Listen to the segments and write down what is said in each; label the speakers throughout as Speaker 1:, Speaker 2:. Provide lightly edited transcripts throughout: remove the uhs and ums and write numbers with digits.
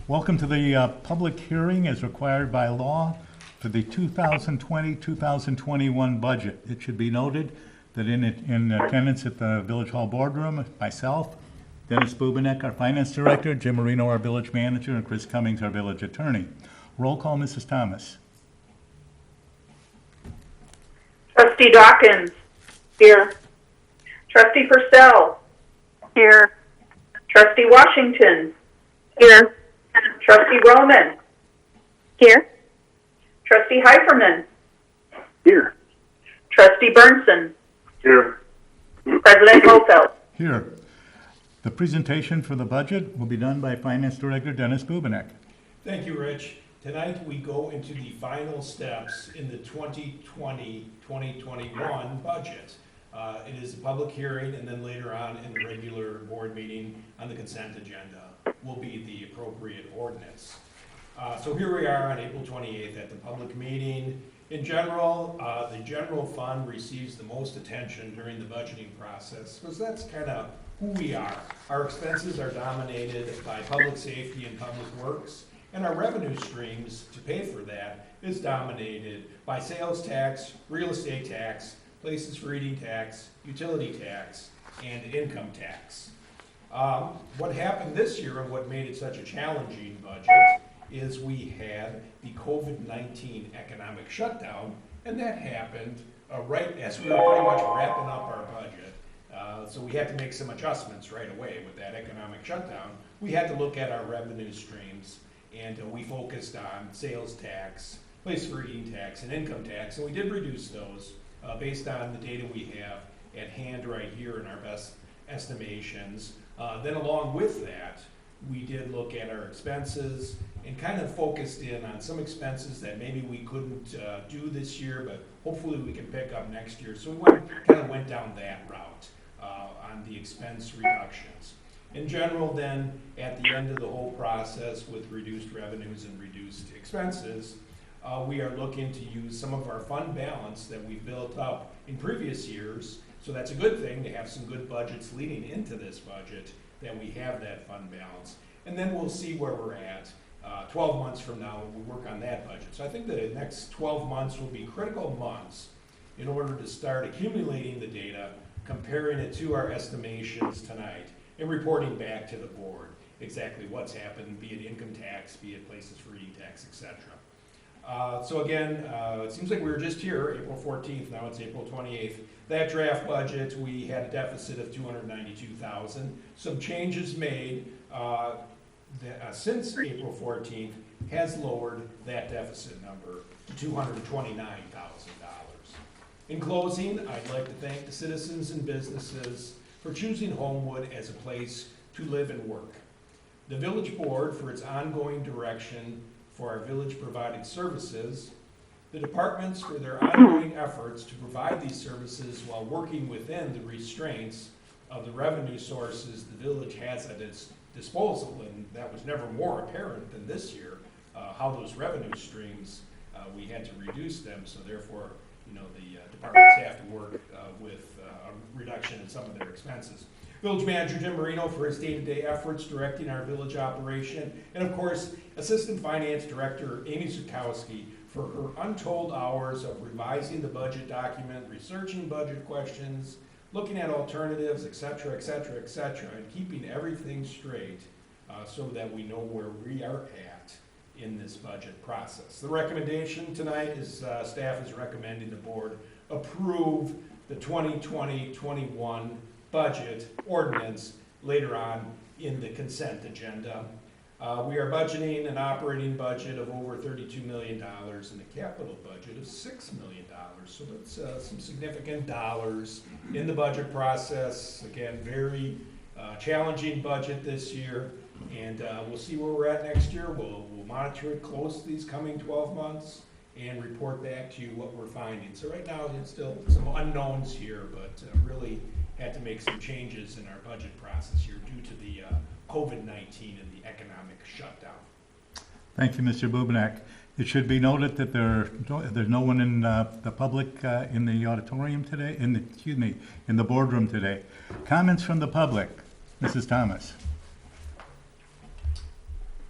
Speaker 1: Welcome to the public hearing as required by law for the 2020-2021 budget. It should be noted that in attendance at the Village Hall boardroom, myself, Dennis Bubenek, our finance director, Jim Marino, our village manager, and Chris Cummings, our village attorney. Roll call, Mrs. Thomas.
Speaker 2: Trustee Dawkins. Here. Trustee Purcell. Here. Trustee Washington. Here. Trustee Roman. Here. Trustee Heiferman.
Speaker 3: Here.
Speaker 2: Trustee Burnson.
Speaker 3: Here.
Speaker 2: President Hopel.
Speaker 1: Here. The presentation for the budget will be done by Finance Director Dennis Bubenek.
Speaker 4: Thank you, Rich. Tonight we go into the final steps in the 2020-2021 budget. It is a public hearing, and then later on in the regular board meeting on the consent agenda will be the appropriate ordinance. So here we are on April 28th at the public meeting. In general, the general fund receives the most attention during the budgeting process because that's kind of who we are. Our expenses are dominated by public safety and public works, and our revenue streams to pay for that is dominated by sales tax, real estate tax, places for eating tax, utility tax, and income tax. What happened this year and what made it such a challenging budget is we had the COVID-19 economic shutdown, and that happened right as we were pretty much wrapping up our budget. So we had to make some adjustments right away with that economic shutdown. We had to look at our revenue streams, and we focused on sales tax, place for eating tax, and income tax, and we did reduce those based on the data we have at hand right here in our best estimations. Then along with that, we did look at our expenses and kind of focused in on some expenses that maybe we couldn't do this year, but hopefully we can pick up next year. So we kind of went down that route on the expense reductions. In general, then, at the end of the whole process with reduced revenues and reduced expenses, we are looking to use some of our fund balance that we built up in previous years. So that's a good thing to have some good budgets leading into this budget, that we have that fund balance. And then we'll see where we're at 12 months from now when we work on that budget. So I think the next 12 months will be critical months in order to start accumulating the data, comparing it to our estimations tonight, and reporting back to the board exactly what's happened, be it income tax, be it places for eating tax, etc. So again, it seems like we were just here April 14th, now it's April 28th. That draft budget, we had a deficit of $292,000. Some changes made since April 14th has lowered that deficit number to $229,000. In closing, I'd like to thank the citizens and businesses for choosing Homewood as a place to live and work. The village board for its ongoing direction for our village providing services, the departments for their ongoing efforts to provide these services while working within the restraints of the revenue sources the village has at its disposal, and that was never more apparent than this year, how those revenue streams, we had to reduce them, so therefore, the departments have to work with a reduction in some of their expenses. Village Manager Jim Marino for his day-to-day efforts directing our village operation, and of course, Assistant Finance Director Amy Zukowski for her untold hours of revising the budget document, researching budget questions, looking at alternatives, etc., etc., etc., and keeping everything straight so that we know where we are at in this budget process. The recommendation tonight is staff is recommending the board approve the 2020-21 budget ordinance later on in the consent agenda. We are budgeting an operating budget of over $32 million and a capital budget of $6 million. So that's some significant dollars in the budget process. Again, very challenging budget this year, and we'll see where we're at next year. We'll monitor it close these coming 12 months and report back to you what we're finding. So right now, it's still some unknowns here, but really had to make some changes in our budget process here due to the COVID-19 and the economic shutdown.
Speaker 1: Thank you, Mr. Bubenek. It should be noted that there's no one in the public in the auditorium today, in the boardroom today. Comments from the public, Mrs. Thomas.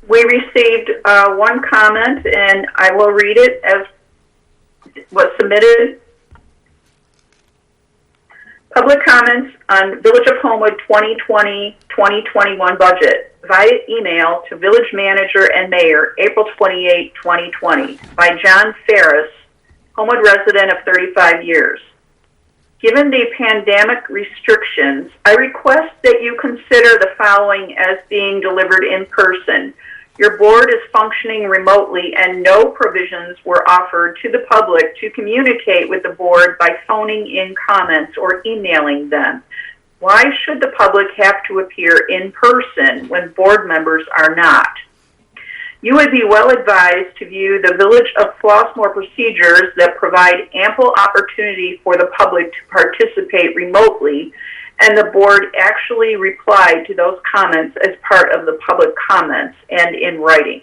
Speaker 2: We received one comment, and I will read it as was submitted. Public comments on Village of Homewood 2020-2021 budget via email to Village Manager and Mayor, April 28, 2020, by John Ferris, Homewood resident of 35 years. Given the pandemic restrictions, I request that you consider the following as being delivered in person. Your board is functioning remotely and no provisions were offered to the public to communicate with the board by phoning in comments or emailing them. Why should the public have to appear in person when board members are not? You would be well advised to view the Village of Flossmoor procedures that provide ample opportunity for the public to participate remotely, and the board actually replied to those comments as part of the public comments and in writing.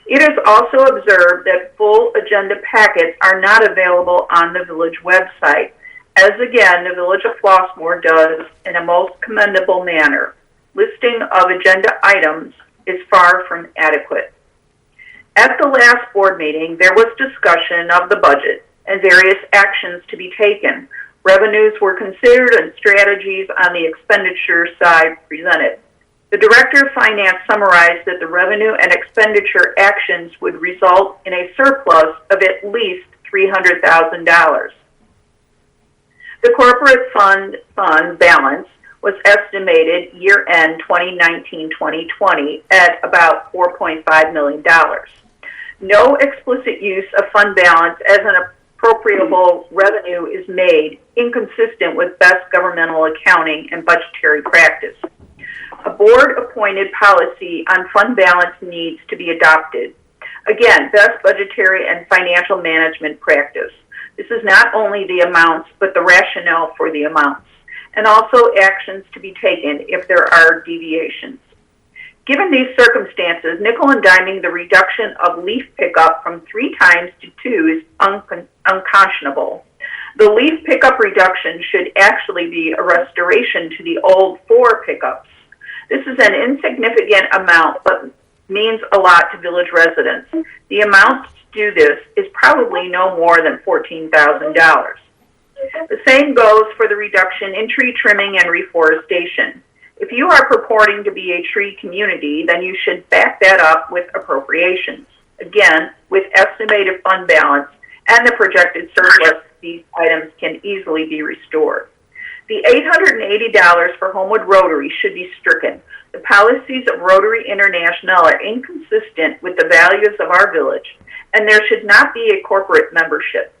Speaker 2: It is also observed that full agenda packets are not available on the village website, as again the Village of Flossmoor does in a most commendable manner. Listing of agenda items is far from adequate. At the last board meeting, there was discussion of the budget and various actions to be taken. Revenues were considered and strategies on the expenditure side presented. The Director of Finance summarized that the revenue and expenditure actions would result in a surplus of at least $300,000. The corporate fund balance was estimated year-end 2019-2020 at about $4.5 million. No explicit use of fund balance as an appropriable revenue is made, inconsistent with best governmental accounting and budgetary practice. A board-appointed policy on fund balance needs to be adopted. Again, best budgetary and financial management practice. This is not only the amounts, but the rationale for the amounts, and also actions to be taken if there are deviations. Given these circumstances, nickel and diming the reduction of leaf pickup from 3 times to 2 is unconscionable. The leaf pickup reduction should actually be a restoration to the old 4 pickups. This is an insignificant amount, but means a lot to village residents. The amount to do this is probably no more than $14,000. The same goes for the reduction in tree trimming and reforestation. If you are purporting to be a tree community, then you should back that up with appropriations. Again, with estimated fund balance and the projected surplus, these items can easily be restored. The $880 for Homewood Rotary should be stricken. The policies of Rotary International are inconsistent with the values of our village, and there should not be a corporate membership.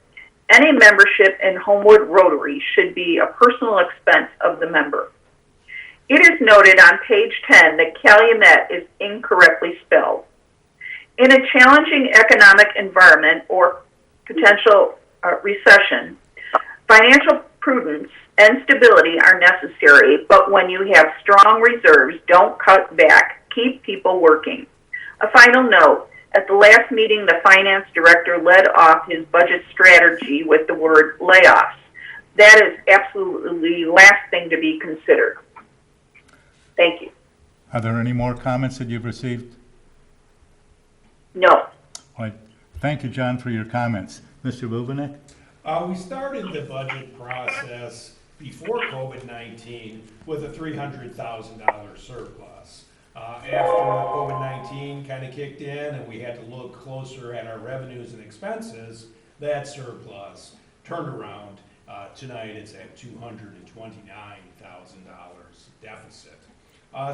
Speaker 2: Any membership in Homewood Rotary should be a personal expense of the member. It is noted on page 10 that Calumet is incorrectly spelled. In a challenging economic environment or potential recession, financial prudence and stability are necessary, but when you have strong reserves, don't cut back. Keep people working. A final note, at the last meeting, the finance director led off his budget strategy with the word layoffs. That is absolutely the last thing to be considered. Thank you.
Speaker 1: Are there any more comments that you've received?
Speaker 2: No.
Speaker 1: All right. Thank you, John, for your comments. Mr. Bubenek?
Speaker 4: We started the budget process before COVID-19 with a $300,000 surplus. After COVID-19 kind of kicked in and we had to look closer at our revenues and expenses, that surplus turned around. Tonight it's at $229,000 deficit.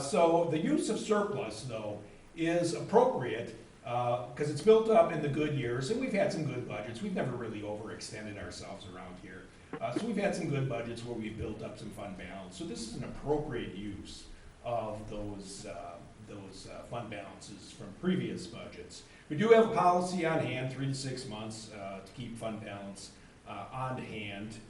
Speaker 4: So the use of surplus, though, is appropriate because it's built up in the good years, and we've had some good budgets. We've never really overextended ourselves around here. So we've had some good budgets where we've built up some fund balance. So this is an appropriate use of those fund balances from previous budgets. We do have a policy on hand, 3 to 6 months, to keep fund balance on hand.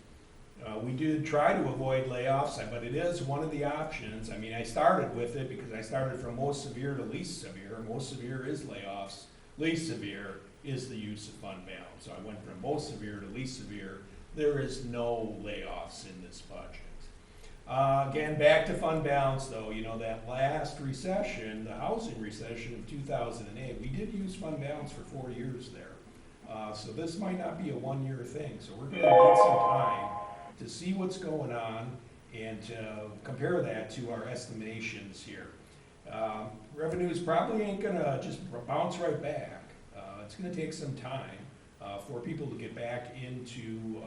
Speaker 4: We do try to avoid layoffs, but it is one of the options. I mean, I started with it because I started from most severe to least severe. Most severe is layoffs. Least severe is the use of fund balance. So I went from most severe to least severe. There is no layoffs in this budget. Again, back to fund balance though, you know, that last recession, the housing recession of 2008, we did use fund balance for 4 years there. So this might not be a one-year thing, so we're gonna need some time to see what's going on and to compare that to our estimations here. Revenues probably ain't gonna just bounce right back. It's gonna take some time for people to get back into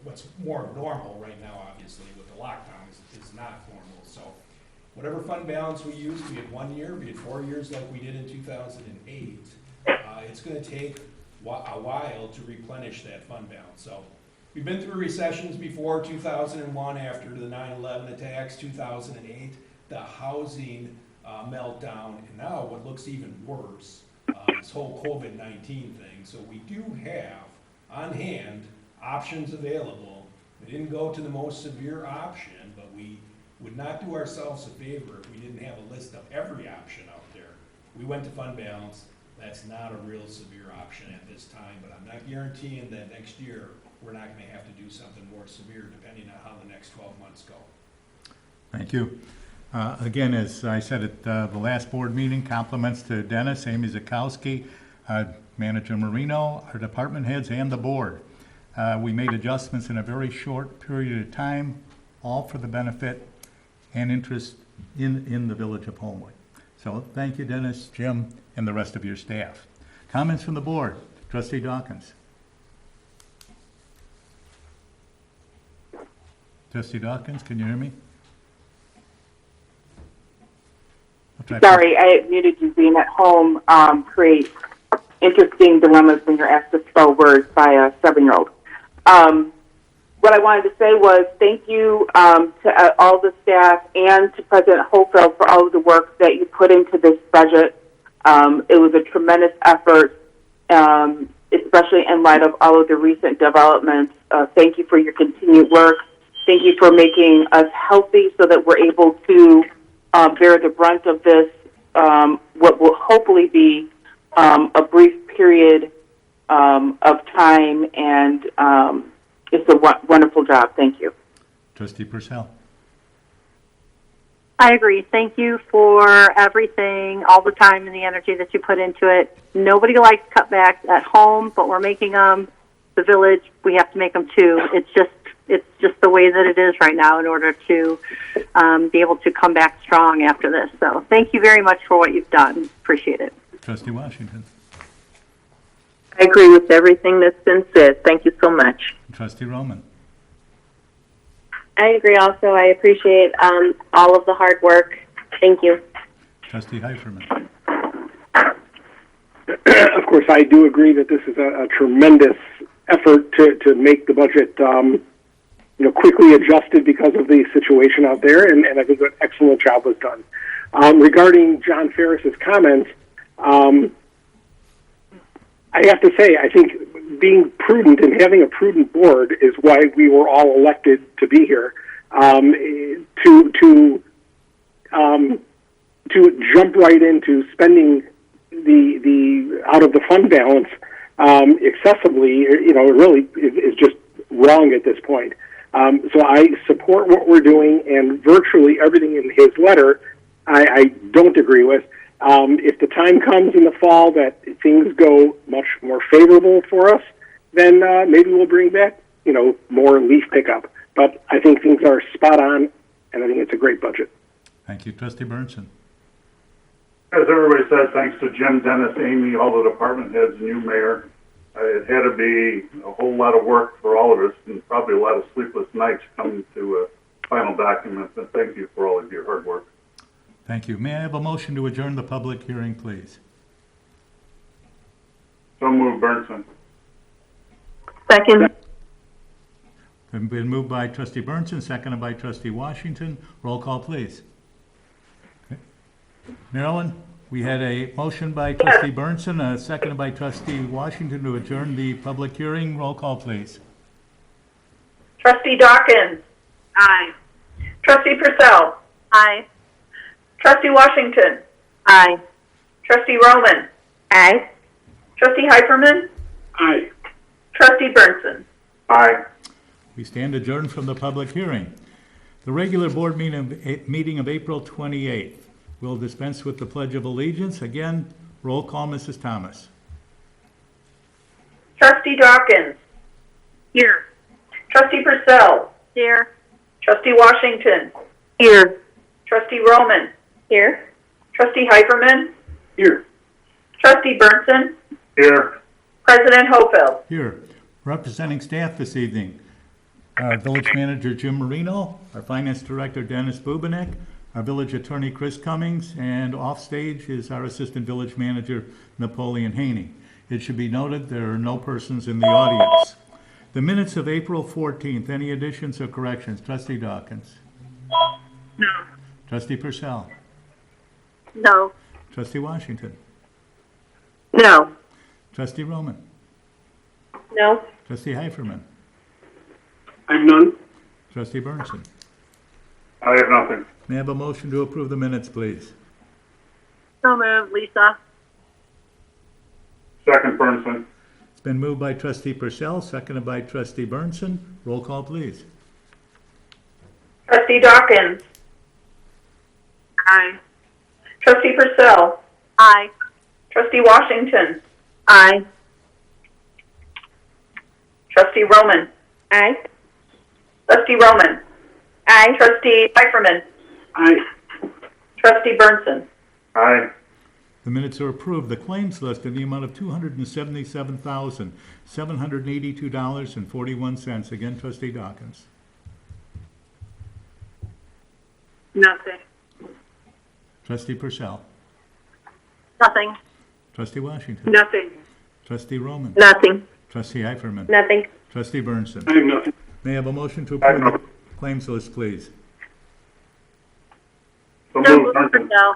Speaker 4: what's more normal right now, obviously, with the lockdown is not normal. So whatever fund balance we use, be it 1 year, be it 4 years like we did in 2008, it's gonna take a while to replenish that fund balance. So we've been through recessions before, 2001 after the 9/11 attacks, 2008, the housing meltdown, and now what looks even worse, this whole COVID-19 thing. So we do have on hand options available. We didn't go to the most severe option, but we would not do ourselves a favor if we didn't have a list of every option out there. We went to fund balance. That's not a real severe option at this time, but I'm not guaranteeing that next year we're not going to have to do something more severe depending on how the next 12 months go.
Speaker 1: Thank you. Again, as I said at the last board meeting, compliments to Dennis, Amy Zakowski, Manager Marino, our department heads, and the board. We made adjustments in a very short period of time, all for the benefit and interest in the village of Homewood. So thank you, Dennis, Jim, and the rest of your staff. Comments from the board. Trustee Dawkins. Trustee Dawkins, can you hear me?
Speaker 5: Sorry, I muted you. Being at home creates interesting dilemmas when you're asked to spell words by a 7-year-old. What I wanted to say was thank you to all the staff and to President Hohlfeld for all of the work that you put into this budget. It was a tremendous effort, especially in light of all of the recent developments. Thank you for your continued work. Thank you for making us healthy so that we're able to bear the brunt of this, what will hopefully be a brief period of time, and it's a wonderful job. Thank you.
Speaker 1: Trustee Purcell.
Speaker 6: I agree. Thank you for everything, all the time and the energy that you put into it. Nobody likes cutbacks at home, but we're making them. The village, we have to make them too. It's just the way that it is right now in order to be able to come back strong after this. So thank you very much for what you've done. Appreciate it.
Speaker 1: Trustee Washington.
Speaker 7: I agree with everything that's been said. Thank you so much.
Speaker 1: Trustee Roman.
Speaker 8: I agree also. I appreciate all of the hard work. Thank you.
Speaker 1: Trustee Heiferman.
Speaker 3: Of course, I do agree that this is a tremendous effort to make the budget, quickly adjusted because of the situation out there, and I think an excellent job was done. Regarding John Ferris's comments, I have to say, I think being prudent and having a prudent board is why we were all elected to be here. To jump right into spending the out of the fund balance excessively, it really is just wrong at this point. So I support what we're doing, and virtually everything in his letter I don't agree with. If the time comes in the fall that things go much more favorable for us, then maybe we'll bring back, more leaf pickup. But I think things are spot on, and I think it's a great budget.
Speaker 1: Thank you. Trustee Burnson.
Speaker 9: As everybody said, thanks to Jim, Dennis, Amy, all the department heads, and you, Mayor. It had to be a whole lot of work for all of us, and probably a lot of sleepless nights coming to a final document. And thank you for all of your hard work.
Speaker 1: Thank you. May I have a motion to adjourn the public hearing, please?
Speaker 9: So moved, Burnson.
Speaker 7: Second.
Speaker 1: Been moved by Trustee Burnson, seconded by Trustee Washington. Roll call, please. Marilyn, we had a motion by Trustee Burnson, seconded by Trustee Washington to adjourn the public hearing. Roll call, please.
Speaker 2: Trustee Dawkins.
Speaker 6: Aye.
Speaker 2: Trustee Purcell.
Speaker 6: Aye.
Speaker 2: Trustee Washington.
Speaker 6: Aye.
Speaker 2: Trustee Roman.
Speaker 8: Aye.
Speaker 2: Trustee Heiferman.
Speaker 3: Aye.
Speaker 2: Trustee Burnson.
Speaker 9: Aye.
Speaker 1: We stand adjourned from the public hearing. The regular board meeting of April 28th. We'll dispense with the Pledge of Allegiance. Again, roll call, Mrs. Thomas.
Speaker 2: Trustee Dawkins.
Speaker 6: Here.
Speaker 2: Trustee Purcell.
Speaker 6: Here.
Speaker 2: Trustee Washington.
Speaker 7: Here.
Speaker 2: Trustee Roman.
Speaker 8: Here.
Speaker 2: Trustee Hyperman.
Speaker 3: Here.
Speaker 2: Trustee Burnson.
Speaker 9: Here.
Speaker 2: President Hopel.
Speaker 1: Here. Representing staff this evening, our village manager, Jim Marino, our finance director, Dennis Bubenek, our village attorney, Chris Cummings, and offstage is our assistant village manager, Napoleon Haney. It should be noted there are no persons in the audience. The minutes of April 14th, any additions or corrections? Trustee Dawkins?
Speaker 6: No.
Speaker 1: Trustee Purcell?
Speaker 6: No.
Speaker 1: Trustee Washington?
Speaker 7: No.
Speaker 1: Trustee Roman?
Speaker 8: No.
Speaker 1: Trustee Heiferman?
Speaker 3: I have none.
Speaker 1: Trustee Burnson?
Speaker 9: I have nothing.
Speaker 1: May I have a motion to approve the minutes, please?
Speaker 6: So moved, Lisa.
Speaker 9: Second, Burnson.
Speaker 1: It's been moved by Trustee Purcell, seconded by Trustee Burnson. Roll call, please.
Speaker 2: Trustee Dawkins.
Speaker 6: Aye.
Speaker 2: Trustee Purcell.
Speaker 6: Aye.
Speaker 2: Trustee Washington.
Speaker 7: Aye.
Speaker 2: Trustee Roman.
Speaker 8: Aye.
Speaker 2: Trustee Roman.
Speaker 8: Aye.
Speaker 2: Trustee Heiferman.
Speaker 3: Aye.
Speaker 2: Trustee Burnson.
Speaker 9: Aye.
Speaker 1: The minutes are approved. The claims list in the amount of $277,782.41. Again, Trustee Dawkins.
Speaker 6: Nothing.
Speaker 1: Trustee Purcell.
Speaker 6: Nothing.
Speaker 1: Trustee Washington.
Speaker 6: Nothing.
Speaker 1: Trustee Roman.
Speaker 7: Nothing.
Speaker 1: Trustee Heiferman.
Speaker 8: Nothing.
Speaker 1: Trustee Burnson.
Speaker 3: I have nothing.
Speaker 1: May I have a motion to approve the claims list, please?
Speaker 9: So
Speaker 6: So
Speaker 9: moved,
Speaker 6: moved,
Speaker 9: Burnson.
Speaker 6: Purcell.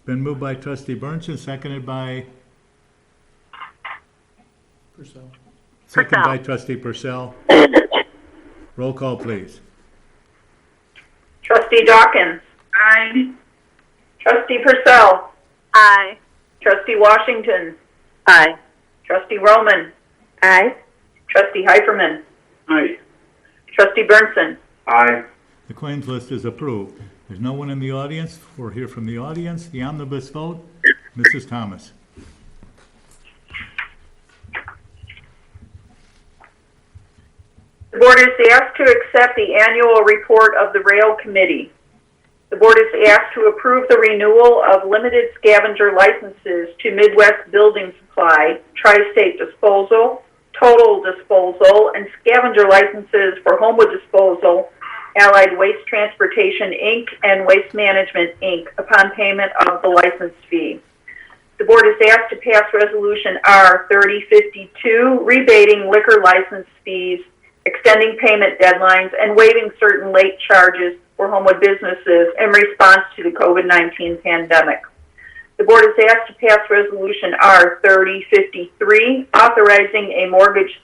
Speaker 1: Been moved by Trustee Burnson, seconded by?
Speaker 4: Purcell.
Speaker 1: Seconded by Trustee Purcell. Roll call, please.
Speaker 2: Trustee Dawkins.
Speaker 6: Aye.
Speaker 2: Trustee Purcell.
Speaker 6: Aye.
Speaker 2: Trustee Washington.
Speaker 7: Aye.
Speaker 2: Trustee Roman.
Speaker 8: Aye.
Speaker 2: Trustee Heiferman.
Speaker 3: Aye.
Speaker 2: Trustee Burnson.
Speaker 9: Aye.
Speaker 1: The claims list is approved. There's no one in the audience. We'll hear from the audience. The omnibus vote, Mrs. Thomas.
Speaker 2: The board is asked to accept the annual report of the Rail Committee. The board is asked to approve the renewal of limited scavenger licenses to Midwest Building Supply, Tri-State Disposal, Total Disposal, and scavenger licenses for Homewood Disposal, Allied Waste Transportation, Inc., and Waste Management, Inc., upon payment of the license fee. The board is asked to pass Resolution R 3052, rebating liquor license fees, extending payment deadlines, and waiving certain late charges for Homewood businesses in response to the COVID-19 pandemic. The board is asked to pass Resolution R 3053, authorizing a mortgage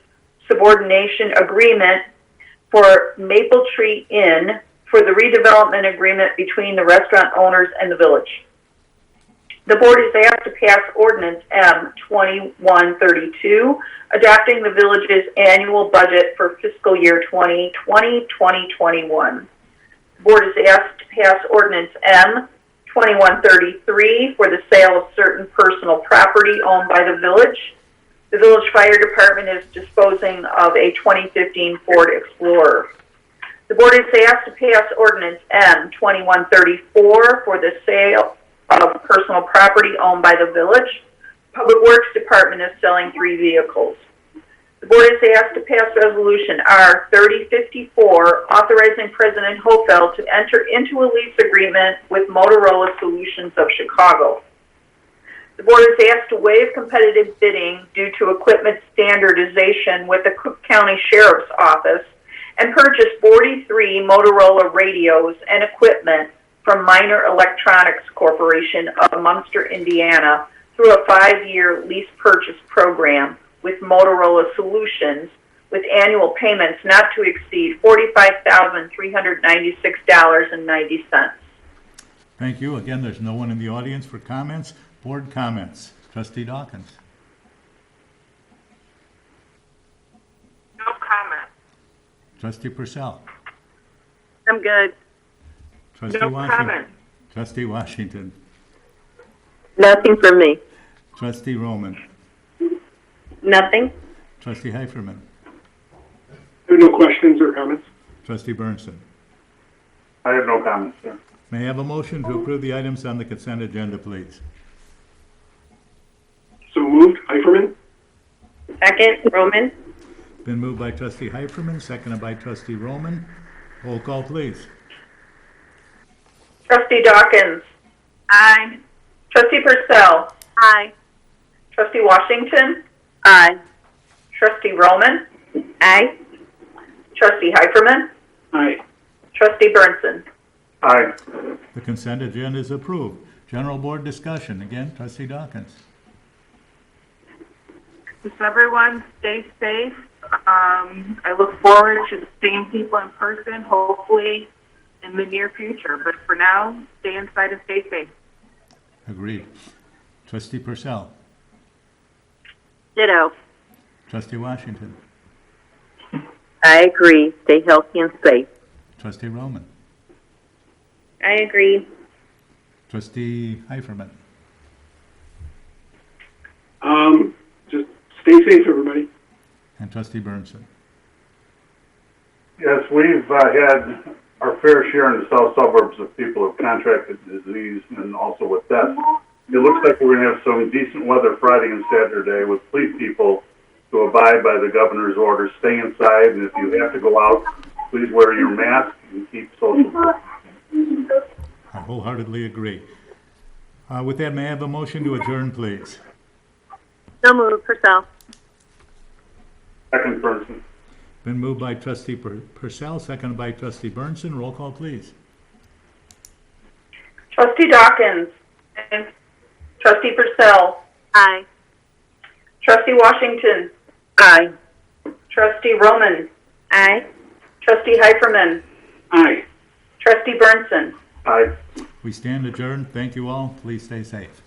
Speaker 2: subordination agreement for Maple Tree Inn for the redevelopment agreement between the restaurant owners and the village. The board is asked to pass Ordinance M 2132, adopting the village's annual budget for fiscal year 2020-2021. The board is asked to pass Ordinance M 2133 for the sale of certain personal property owned by the village. The village fire department is disposing of a 2015 Ford Explorer. The board is asked to pass Ordinance M 2134 for the sale of personal property owned by the village. Public Works Department is selling 3 vehicles. The board is asked to pass Resolution R 3054, authorizing President Hopel to enter into a lease agreement with Motorola Solutions of Chicago. The board is asked to waive competitive bidding due to equipment standardization with the Cook County Sheriff's Office and purchase 43 Motorola radios and equipment from Minor Electronics Corporation of Munster, Indiana, through a 5-year lease purchase program with Motorola Solutions, with annual payments not to exceed $45,396.90.
Speaker 1: Thank you. Again, there's no one in the audience for comments. Board comments. Trustee Dawkins.
Speaker 6: No comment.
Speaker 1: Trustee Purcell.
Speaker 6: I'm good.
Speaker 1: Trustee
Speaker 5: No
Speaker 1: Washington.
Speaker 5: comment.
Speaker 1: Trustee Washington.
Speaker 7: Nothing from me.
Speaker 1: Trustee Roman.
Speaker 8: Nothing.
Speaker 1: Trustee Heiferman.
Speaker 3: There are no questions or comments.
Speaker 1: Trustee Burnson.
Speaker 9: I have no comments, sir.
Speaker 1: May I have a motion to approve the items on the consent agenda, please?
Speaker 3: So moved. Heiferman?
Speaker 8: Second, Roman.
Speaker 1: Been moved by Trustee Heiferman, seconded by Trustee Roman. Roll call, please.
Speaker 2: Trustee Dawkins.
Speaker 5: Aye.
Speaker 2: Trustee Purcell.
Speaker 6: Aye.
Speaker 2: Trustee Washington.
Speaker 8: Aye.
Speaker 2: Trustee Roman.
Speaker 8: Aye.
Speaker 2: Trustee Heiferman.
Speaker 3: Aye.
Speaker 2: Trustee Burnson.
Speaker 9: Aye.
Speaker 1: The consent agenda is approved. General board discussion, again, Trustee Dawkins.
Speaker 5: Just everyone stay safe. I look forward to seeing people in person, hopefully in the near future. But for now, stay inside and stay safe.
Speaker 1: Agreed. Trustee Purcell.
Speaker 6: Ditto.
Speaker 1: Trustee Washington.
Speaker 7: I agree. Stay healthy and safe.
Speaker 1: Trustee Roman.
Speaker 8: I agree.
Speaker 1: Trustee Heiferman.
Speaker 3: Just stay safe, everybody.
Speaker 1: And Trustee Burnson.
Speaker 9: Yes, we've had our fair share in the south suburbs of people who have contracted disease and also with death. It looks like we're going to have some decent weather Friday and Saturday with please people to abide by the governor's orders, stay inside, and if you have to go out, please wear your mask and keep social distance.
Speaker 1: I wholeheartedly agree. With that, may I have a motion to adjourn, please?
Speaker 6: So moved. Purcell.
Speaker 9: Second person.
Speaker 1: Been moved by Trustee Purcell, seconded by Trustee Burnson. Roll call, please.
Speaker 2: Trustee Dawkins. Trustee Purcell.
Speaker 6: Aye.
Speaker 2: Trustee Washington.
Speaker 7: Aye.
Speaker 2: Trustee Roman.
Speaker 8: Aye.
Speaker 2: Trustee Heiferman.
Speaker 3: Aye.
Speaker 2: Trustee Burnson.
Speaker 9: Aye.
Speaker 1: We stand adjourned. Thank you all. Please stay safe.